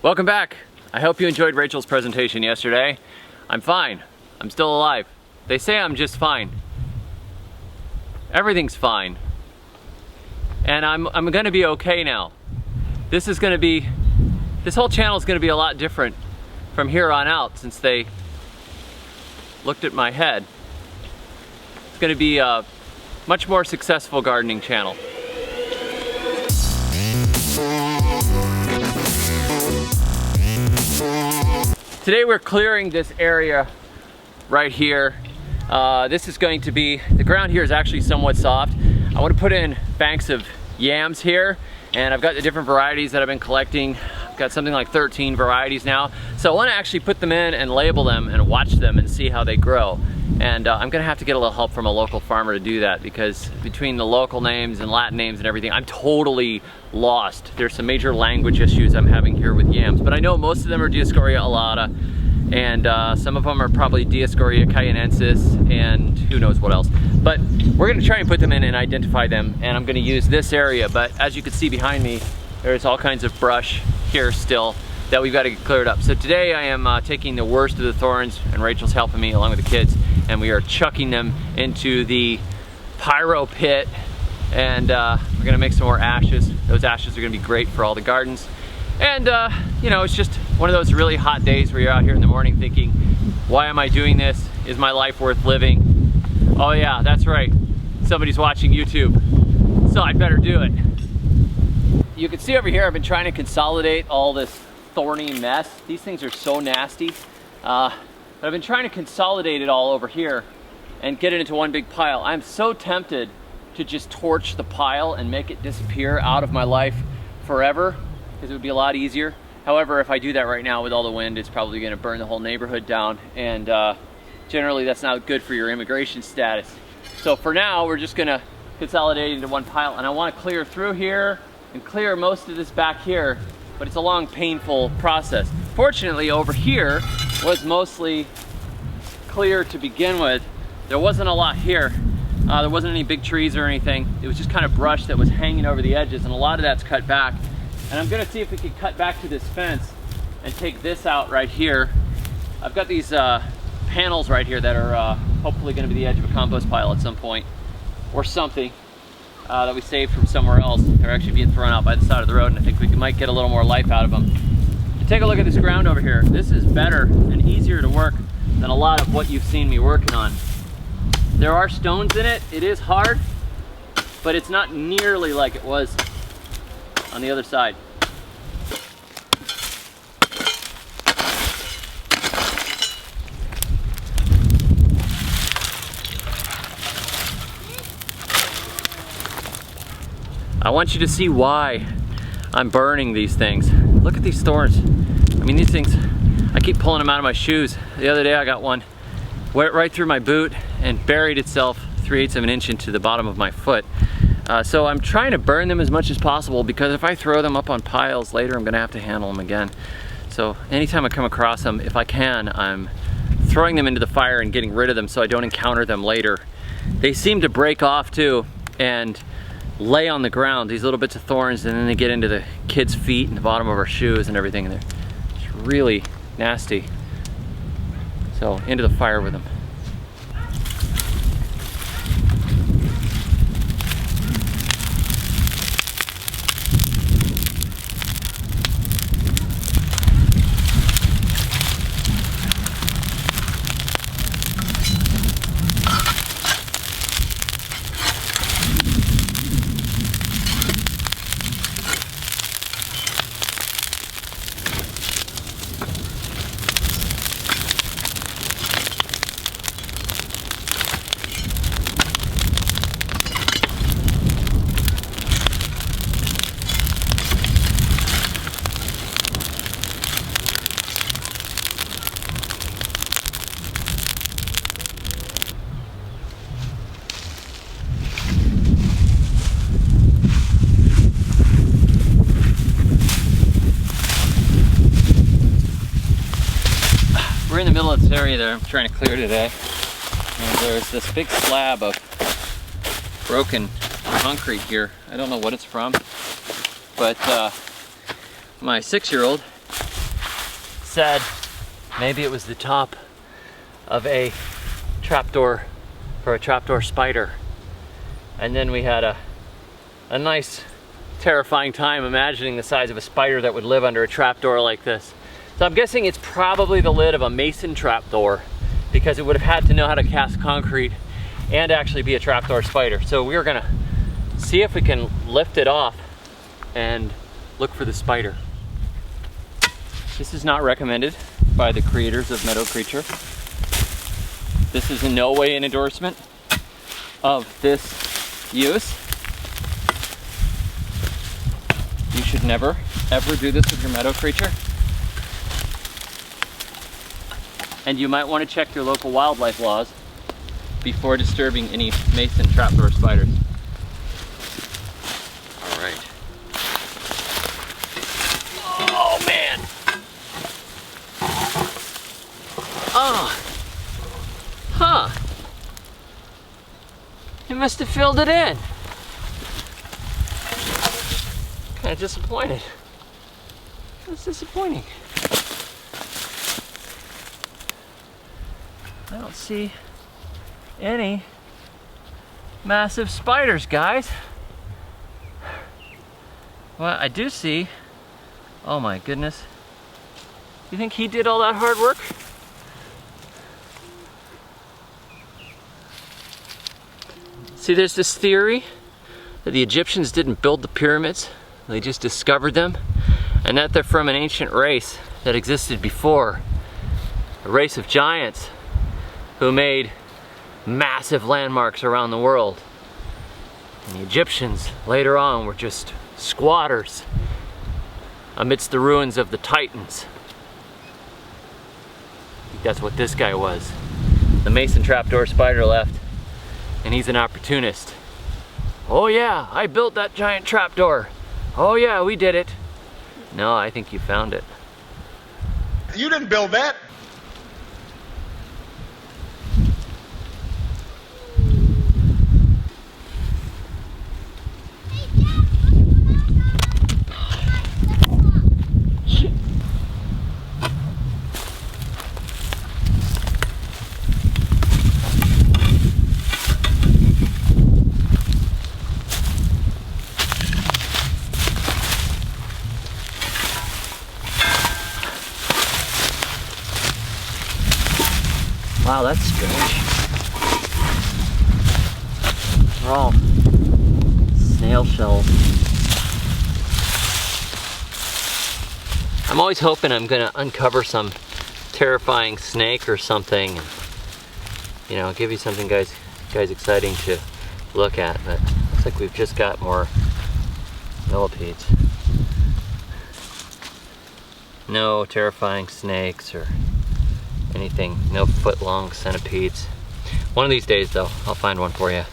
Welcome back. I hope you enjoyed Rachel's presentation yesterday. I'm fine. I'm still alive. They say I'm just fine. Everything's fine. And I'm gonna be okay now. This whole channel is gonna be a lot different from here on out since they looked at my head. It's gonna be a much more successful gardening channel. Today we're clearing this area right here. This is going to be, the ground here is actually somewhat soft. I want to put in banks of yams here, and I've got the different varieties that I've been collecting. I've got something like 13 varieties now. So I want to actually put them in and label them and watch them and see how they grow. And I'm gonna have to get a little help from a local farmer to do that, because between the local names and Latin names and everything, I'm totally lost. There's some major language issues I'm having here with yams, but I know most of them are Dioscorea alata, and some of them are probably Dioscorea cayennensis, and who knows what else. But we're gonna try and put them in and identify them, and I'm gonna use this area. But as you can see behind me, there's all kinds of brush here still that we've got to get cleared up. So today I am taking the worst of the thorns, and Rachel's helping me along with the kids, and we are chucking them into the pyro pit, and we're gonna make some more ashes. Those ashes are gonna be great for all the gardens. And you know, it's just one of those really hot days where you're out here in the morning thinking, why am I doing this? Is my life worth living? Oh yeah, that's right, somebody's watching YouTube, so I'd better do it. You can see over here I've been trying to consolidate all this thorny mess. These things are so nasty. But I've been trying to consolidate it all over here and get it into one big pile. I'm so tempted to just torch the pile and make it disappear out of my life forever, because it would be a lot easier. However, if I do that right now with all the wind, it's probably gonna burn the whole neighborhood down, and generally that's not good for your immigration status. So for now, we're just gonna consolidate into one pile, and I wanna clear through here and clear most of this back here, but it's a long, painful process. Fortunately, over here was mostly clear to begin with. There wasn't a lot here. There wasn't any big trees or anything. It was just kind of brush that was hanging over the edges, and a lot of that's cut back. And I'm gonna see if we can cut back to this fence and take this out right here. I've got these panels right here that are hopefully gonna be the edge of a compost pile at some point, or something that we saved from somewhere else. They're actually being thrown out by the side of the road, and I think we might get a little more life out of them. Take a look at this ground over here. This is better and easier to work than a lot of what you've seen me working on. There are stones in it. It is hard, but it's not nearly like it was on the other side. I want you to see why I'm burning these things. Look at these thorns. I mean, these things, I keep pulling them out of my shoes. The other day I got one, went right through my boot and buried itself 3/8 of an inch into the bottom of my foot. So I'm trying to burn them as much as possible, because if I throw them up on piles later, I'm gonna have to handle them again. So anytime I come across them, if I can, I'm throwing them into the fire and getting rid of them so I don't encounter them later. They seem to break off too and lay on the ground, these little bits of thorns, and then they get into the kids' feet and the bottom of our shoes and everything, and they're just really nasty. So into the fire with them. We're in the middle of this area that I'm trying to clear today, and there's this big slab of broken concrete here. I don't know what it's from, but my 6-year-old said maybe it was the top of a trapdoor for a trapdoor spider. And then we had a nice terrifying time imagining the size of a spider that would live under a trapdoor like this. So I'm guessing it's probably the lid of a Mason trapdoor, because it would have had to know how to cast concrete and actually be a trapdoor spider. So we're gonna see if we can lift it off and look for the spider. This is not recommended by the creators of Meadow Creature. This is in no way an endorsement of this use. You should never, ever do this with your Meadow Creature. And you might want to check your local wildlife laws before disturbing any Mason Trapdoor spiders. All right. Oh man! Oh! Huh! It must have filled it in. Kind of disappointed. That's disappointing. I don't see any massive spiders, guys. Well, I do see, oh my goodness. You think he did all that hard work? See, there's this theory that the Egyptians didn't build the pyramids, they just discovered them, and that they're from an ancient race that existed before, a race of giants who made massive landmarks around the world. And the Egyptians later on were just squatters amidst the ruins of the Titans. I think that's what this guy was. The Mason Trapdoor Spider left, and he's an opportunist. Oh yeah, I built that giant trapdoor. Oh yeah, we did it. No, I think you found it. You didn't build that. Wow, that's strange. They're all snail shells. I'm always hoping I'm gonna uncover some terrifying snake or something, and, you know, give you something guys exciting to look at, but looks like we've just got more millipedes. No terrifying snakes or anything, no foot-long centipedes. One of these days though, I'll find one for you.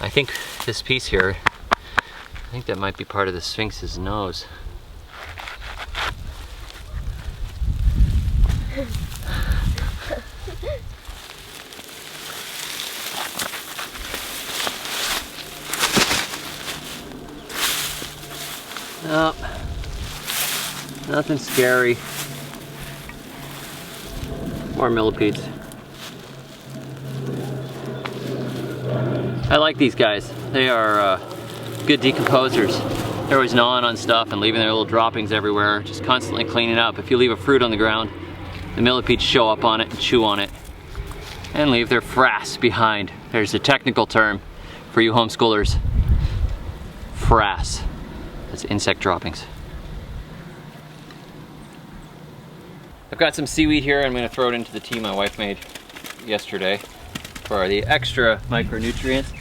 I think this piece here, I think that might be part of the Sphinx's nose. Nope, nothing scary. More millipedes. I like these guys. They are good decomposers. They're always gnawing on stuff and leaving their little droppings everywhere, just constantly cleaning up. If you leave a fruit on the ground, the millipedes show up on it and chew on it and leave their frass behind. There's a technical term for you homeschoolers. Frass. That's insect droppings. I've got some seaweed here. I'm going to throw it into the tea my wife made yesterday for the extra micronutrients.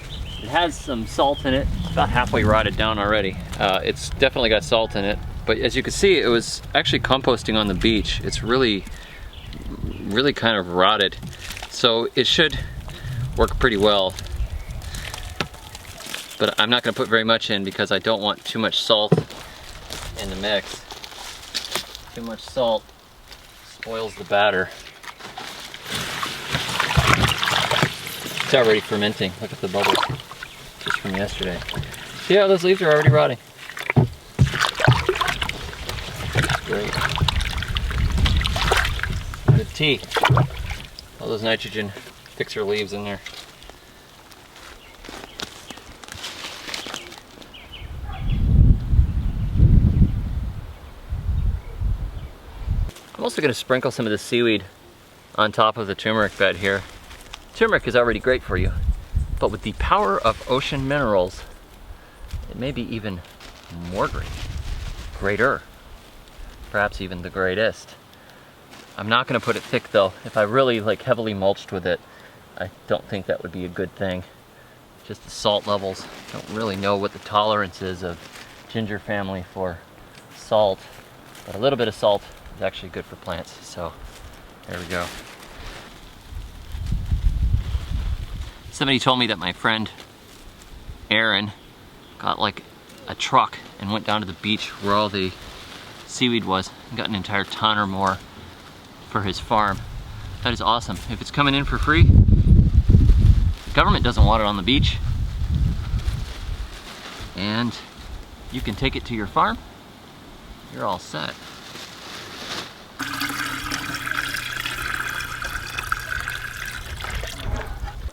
It has some salt in it. It's about halfway rotted down already. It's definitely got salt in it, but as you can see, it was actually composting on the beach. It's really kind of rotted, so it should work pretty well. But I'm not going to put very much in because I don't want too much salt in the mix. Too much salt spoils the batter. It's already fermenting. Look at the bubbles just from yesterday. See how those leaves are already rotting? Good. great. Good tea. All those nitrogen fixer leaves in there. I'm also going to sprinkle some of the seaweed on top of the turmeric bed here. Turmeric is already great for you, but with the power of ocean minerals, it may be even more great. Greater. Perhaps even the greatest. I'm not going to put it thick though. If I really like heavily mulched with it, I don't think that would be a good thing. Just the salt levels. Don't really know what the tolerance is of ginger family for salt, but a little bit of salt is actually good for plants. So there we go. Somebody told me that my friend Aaron got like a truck and went down to the beach where all the seaweed was and got an entire ton or more for his farm. That is awesome. If it's coming in for free, the government doesn't want it on the beach, and you can take it to your farm, you're all set.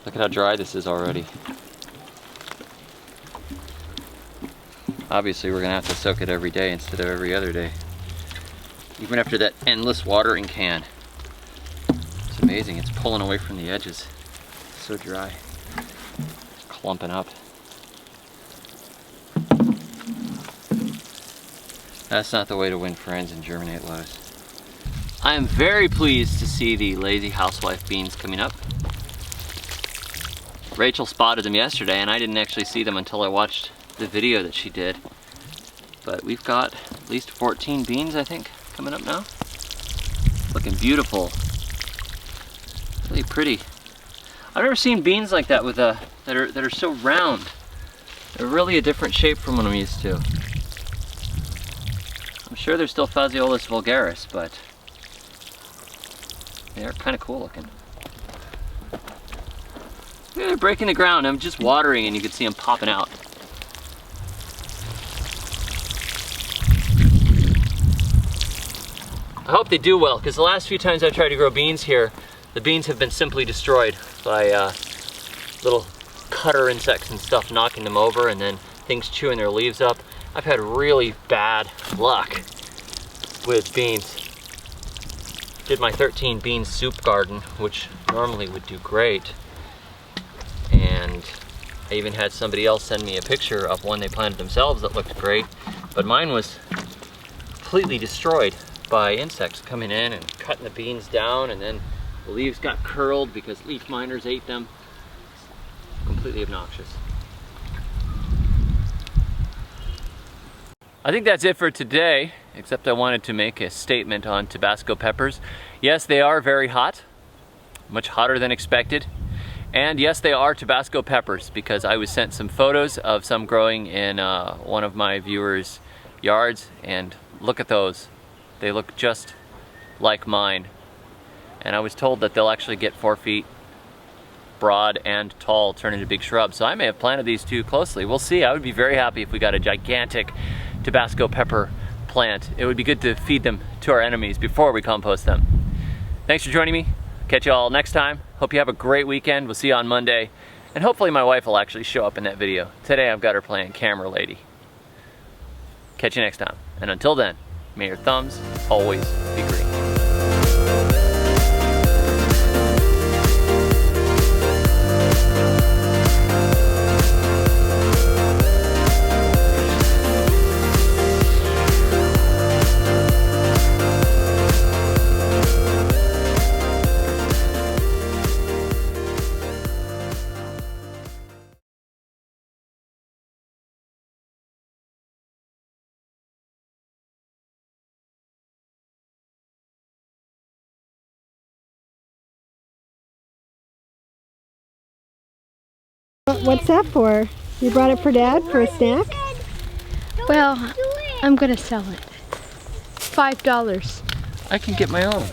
Look at how dry this is already. Obviously we're gonna have to soak it every day instead of every other day. Even after that endless watering can. It's amazing, it's pulling away from the edges. It's so dry. It's clumping up. That's not the way to win friends and germinate lettuce. I am very pleased to see the lazy housewife beans coming up. Rachel spotted them yesterday and I didn't actually see them until I watched the video that she did. But we've got at least 14 beans, I think, coming up now. Looking beautiful. Really pretty. I've never seen beans like that with that are so round. They're really a different shape from what I'm used to. I'm sure they're still Phaseolus vulgaris, but they are kind of cool looking. Yeah, they're breaking the ground. I'm just watering and you can see them popping out. I hope they do well, because the last few times I've tried to grow beans here, the beans have been simply destroyed by little cutter insects and stuff knocking them over, and then things chewing their leaves up. I've had really bad luck with beans. Did my 13 bean soup garden, which normally would do great. And I even had somebody else send me a picture of one they planted themselves that looked great, but mine was completely destroyed by insects coming in and cutting the beans down, and then the leaves got curled because leaf miners ate them. Completely obnoxious. I think that's it for today, except I wanted to make a statement on Tabasco peppers. Yes, they are very hot, much hotter than expected. And yes, they are Tabasco peppers, because I was sent some photos of some growing in one of my viewers' yards, and look at those. They look just like mine. And I was told that they'll actually get 4 feet broad and tall, turn into big shrubs. So I may have planted these too closely. We'll see. I would be very happy if we got a gigantic Tabasco pepper plant. It would be good to feed them to our enemies before we compost them. Thanks for joining me. Catch you all next time. Hope you have a great weekend. We'll see you on Monday. And hopefully my wife will actually show up in that video. Today I've got her playing camera lady. Catch you next time. And until then, may your thumbs always be green. What's that for? You brought it for Dad for a snack? Well, I'm gonna sell it. $5. I can get my own.